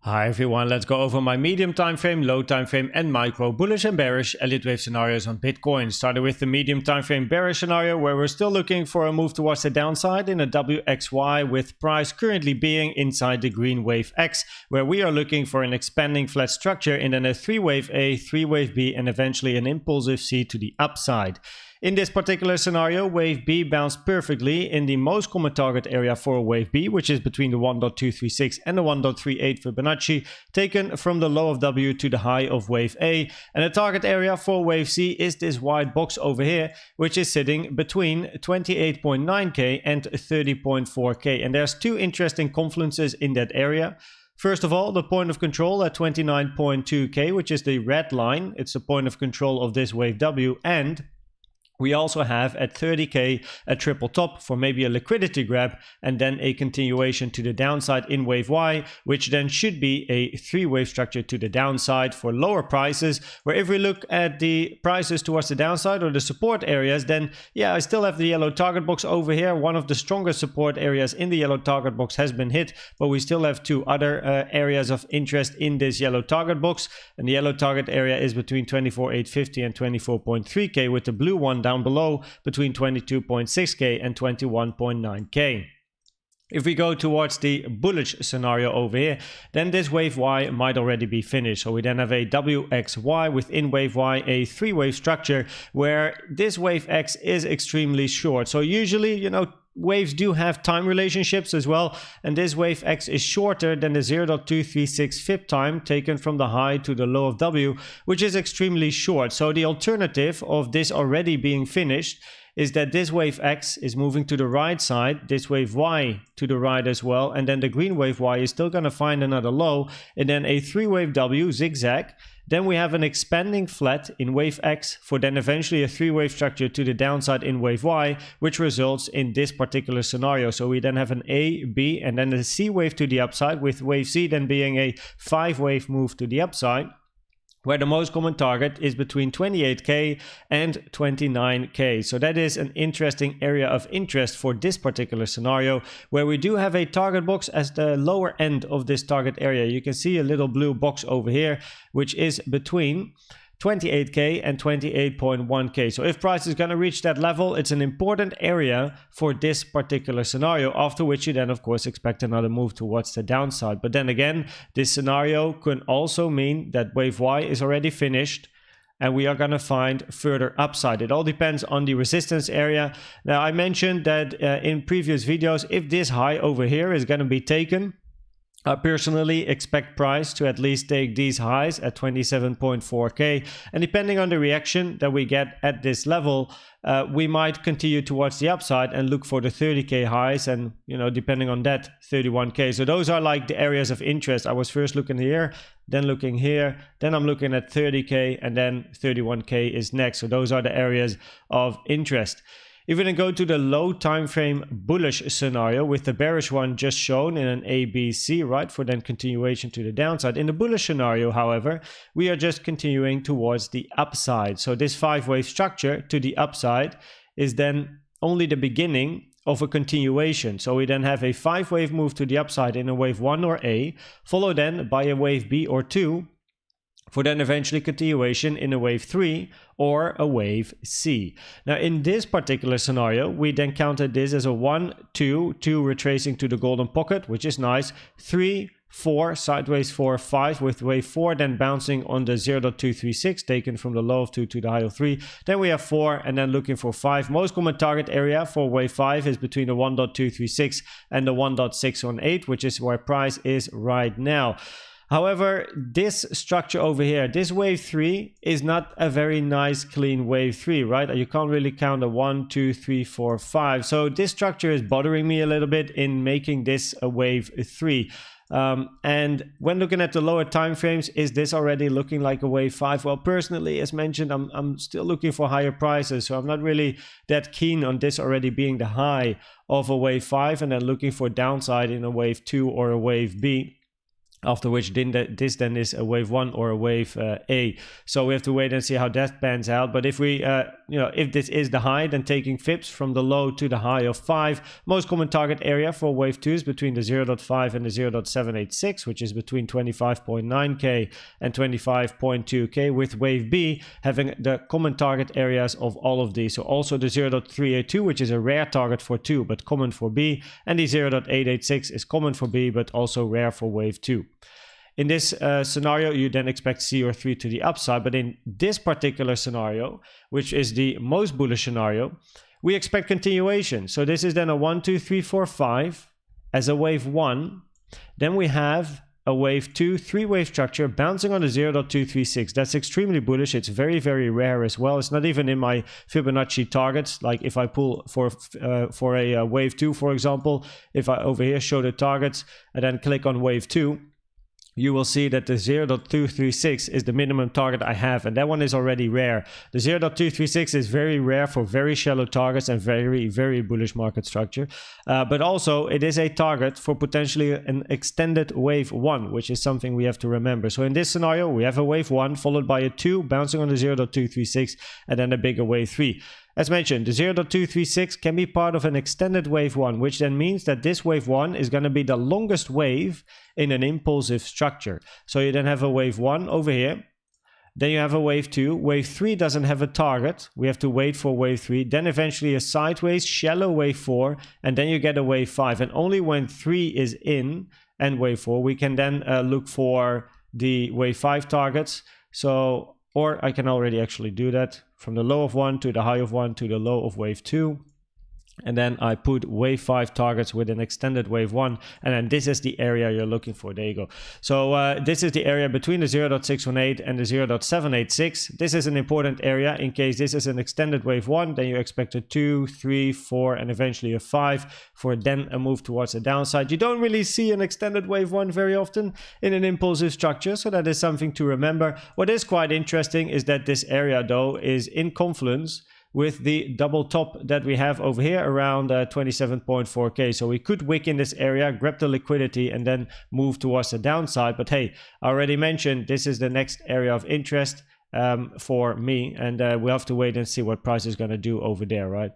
Hi everyone, let's go over my medium time frame, low time frame and micro bullish and bearish Elliott Wave scenarios on Bitcoin. Starting with the medium time frame bearish scenario where we're still looking for a move towards the downside in a WXY with price currently being inside the green wave X, where we are looking for an expanding flat structure and then a 3-wave A, 3-wave B and eventually an impulsive C to the upside. In this particular scenario, wave B bounced perfectly in the most common target area for wave B, which is between the 1.236 and the 1.38 Fibonacci, taken from the low of W to the high of wave A. And the target area for wave C is this white box over here, which is sitting between 28.9k and 30.4k. And there's two interesting confluences in that area. First of all, the point of control at 29.2k, which is the red line. It's the point of control of this wave W, and we also have at 30k a triple top for maybe a liquidity grab and then a continuation to the downside in wave Y, which then should be a 3-wave structure to the downside for lower prices, where if we look at the prices towards the downside or the support areas, then yeah, I still have the yellow target box over here. One of the strongest support areas in the yellow target box has been hit, but we still have two other areas of interest in this yellow target box, and the yellow target area is between 24,850 and 24.3k, with the blue one down below between 22.6k and 21.9k. If we go towards the bullish scenario over here, then this wave Y might already be finished. So we then have a WXY within wave Y, a 3-wave structure where this wave X is extremely short. So usually, waves do have time relationships as well, and this wave X is shorter than the 0.236 Fib time taken from the high to the low of W, which is extremely short. So the alternative of this already being finished is that this wave X is moving to the right side, this wave Y to the right as well, and then the green wave Y is still going to find another low, and then a 3-wave W zigzag. Then we have an expanding flat in wave X for then eventually a 3-wave structure to the downside in wave Y, which results in this particular scenario. So we then have an A, B, and then a C wave to the upside, with wave C then being a 5-wave move to the upside, where the most common target is between 28k and 29k. So that is an interesting area of interest for this particular scenario, where we do have a target box as the lower end of this target area. You can see a little blue box over here, which is between 28k and 28.1k. So if price is going to reach that level, it's an important area for this particular scenario, after which you then of course expect another move towards the downside. But then again, this scenario can also mean that wave Y is already finished and we are going to find further upside. It all depends on the resistance area. Now I mentioned that in previous videos, if this high over here is going to be taken, I personally expect price to at least take these highs at 27.4k, and depending on the reaction that we get at this level, we might continue towards the upside and look for the 30k highs, and depending on that, 31k. So those are like the areas of interest. I was first looking here, then looking here, then I'm looking at 30k, and then 31k is next. So those are the areas of interest. If we then go to the low time frame bullish scenario with the bearish one just shown in an ABC, right, for then continuation to the downside. In the bullish scenario, however, we are just continuing towards the upside. So this 5-wave structure to the upside is then only the beginning of a continuation. So we then have a 5-wave move to the upside in a wave 1 or A, followed then by a wave B or 2, for then eventually continuation in a wave 3 or a wave C. Now in this particular scenario, we then counted this as a 1, 2, 2 retracing to the golden pocket, which is nice, 3, 4, sideways 4, 5, with wave 4 then bouncing on the 0.236 taken from the low of 2 to the high of 3. Then we have 4 and then looking for 5. Most common target area for wave 5 is between the 1.236 and the 1.618, which is where price is right now. However, this structure over here, this wave 3 is not a very nice clean wave 3, right? You can't really count a 1, 2, 3, 4, 5. So this structure is bothering me a little bit in making this a wave 3. And when looking at the lower time frames, is this already looking like a wave 5? Well, personally, as mentioned, I'm still looking for higher prices, so I'm not really that keen on this already being the high of a wave 5 and then looking for downside in a wave 2 or a wave B. after which this then is a wave 1 or a wave A. So we have to wait and see how that pans out. But if we, if this is the high, then taking fibs from the low to the high of 5, most common target area for wave 2 is between the 0.5 and the 0.786, which is between 25.9k and 25.2k, with wave B having the common target areas of all of these. So also the 0.382, which is a rare target for 2, but common for B, and the 0.886 is common for B, but also rare for wave 2. In this scenario, you then expect C or 3 to the upside, but in this particular scenario, which is the most bullish scenario, we expect continuation. So this is then a 1, 2, 3, 4, 5 as a wave 1. Then we have a wave 2, 3-wave structure bouncing on the 0.236. That's extremely bullish. It's very, very rare as well. It's not even in my Fibonacci targets. Like if I pull for a wave 2, for example, if I over here show the targets and then click on wave 2, you will see that the 0.236 is the minimum target I have, and that one is already rare. The 0.236 is very rare for very shallow targets and very, very bullish market structure. But also it is a target for potentially an extended wave 1, which is something we have to remember. So in this scenario, we have a wave 1 followed by a 2 bouncing on the 0.236 and then a bigger wave 3. As mentioned, the 0.236 can be part of an extended wave 1, which then means that this wave 1 is going to be the longest wave in an impulsive structure. So you then have a wave 1 over here, then you have a wave 2, wave 3 doesn't have a target, we have to wait for wave 3, then eventually a sideways shallow wave 4, and then you get a wave 5, and only when 3 is in and wave 4, we can then look for the wave 5 targets. So, or I can already actually do that from the low of 1 to the high of 1 to the low of wave 2. And then I put wave 5 targets with an extended wave 1. And then this is the area you're looking for. There you go. So this is the area between the 0.618 and the 0.786. This is an important area. In case this is an extended wave 1, then you expect a 2, 3, 4, and eventually a 5 for then a move towards the downside. You don't really see an extended wave 1 very often in an impulsive structure. So that is something to remember. What is quite interesting is that this area though is in confluence with the double top that we have over here around 27.4k. So we could wick in this area, grab the liquidity, and then move towards the downside. But hey, I already mentioned this is the next area of interest for me, and we'll have to wait and see what price is going to do over there, right?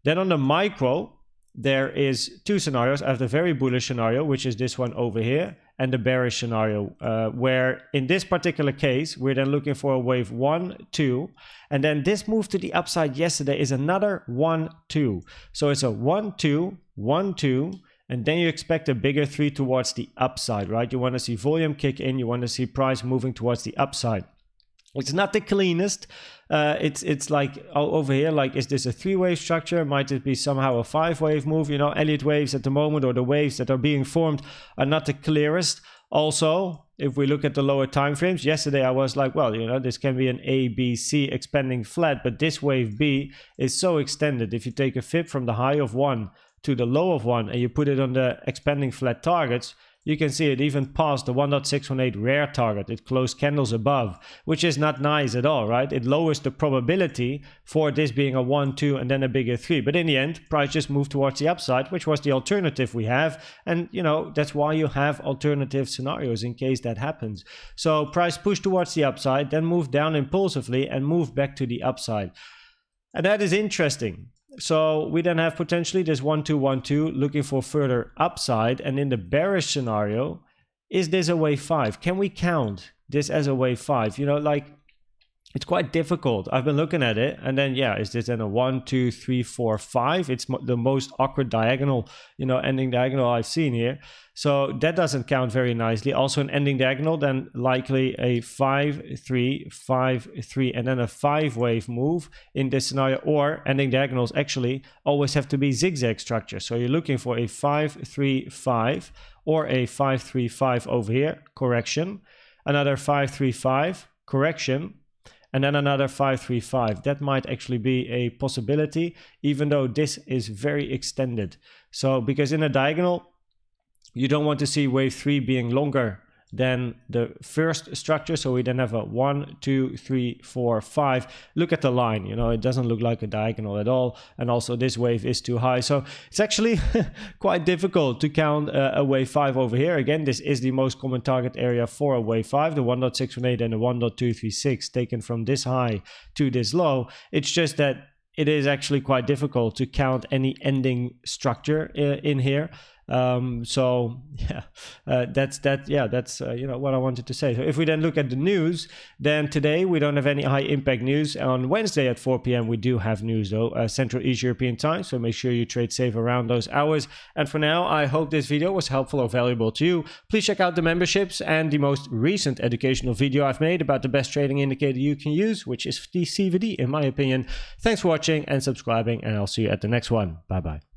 Then on the micro, there is two scenarios. I have the very bullish scenario, which is this one over here, and the bearish scenario, where in this particular case, we're then looking for a wave 1, 2, and then this move to the upside yesterday is another 1, 2. So it's a 1, 2, 1, 2, and then you expect a bigger 3 towards the upside, right? You want to see volume kick in, you want to see price moving towards the upside. It's not the cleanest. It's like over here, like, is this a 3-wave structure? Might it be somehow a 5-wave move? You know, Elliott waves at the moment, or the waves that are being formed, are not the clearest. Also, if we look at the lower time frames, yesterday I was like, well, you know, this can be an A, B, C expanding flat, but this wave B is so extended. If you take a fib from the high of 1 to the low of 1 and you put it on the expanding flat targets, you can see it even passed the 1.618 rare target. It closed candles above, which is not nice at all, right? It lowers the probability for this being a 1, 2, and then a bigger 3. But in the end, price just moved towards the upside, which was the alternative we have. And, you know, that's why you have alternative scenarios in case that happens. So price pushed towards the upside, then moved down impulsively and moved back to the upside. And that is interesting. So we then have potentially this 1, 2, 1, 2 looking for further upside. And in the bearish scenario, is this a wave 5? Can we count this as a wave 5? You know, like, it's quite difficult. I've been looking at it, and then, yeah, is this then a 1, 2, 3, 4, 5? It's the most awkward diagonal, you know, ending diagonal I've seen here. So that doesn't count very nicely. Also an ending diagonal, then likely a 5, 3, 5, 3, and then a 5-wave move in this scenario. Or ending diagonals actually always have to be zigzag structure. So you're looking for a 5, 3, 5, or a 5, 3, 5 over here, correction. Another 5, 3, 5, correction. And then another 5, 3, 5. That might actually be a possibility, even though this is very extended. So because in a diagonal, you don't want to see wave 3 being longer than the first structure. So we then have a 1, 2, 3, 4, 5. Look at the line, you know, it doesn't look like a diagonal at all. And also this wave is too high. So it's actually quite difficult to count a wave 5 over here. Again, this is the most common target area for a wave 5, the 1.618 and the 1.236 taken from this high to this low. It's just that it is actually quite difficult to count any ending structure in here. So yeah, that's you know, what I wanted to say. So if we then look at the news, then today we don't have any high impact news. On Wednesday at 4 p.m. we do have news though, Central East European time. So make sure you trade safe around those hours. And for now, I hope this video was helpful or valuable to you. Please check out the memberships and the most recent educational video I've made about the best trading indicator you can use, which is the CVD in my opinion. Thanks for watching and subscribing, and I'll see you at the next one. Bye bye.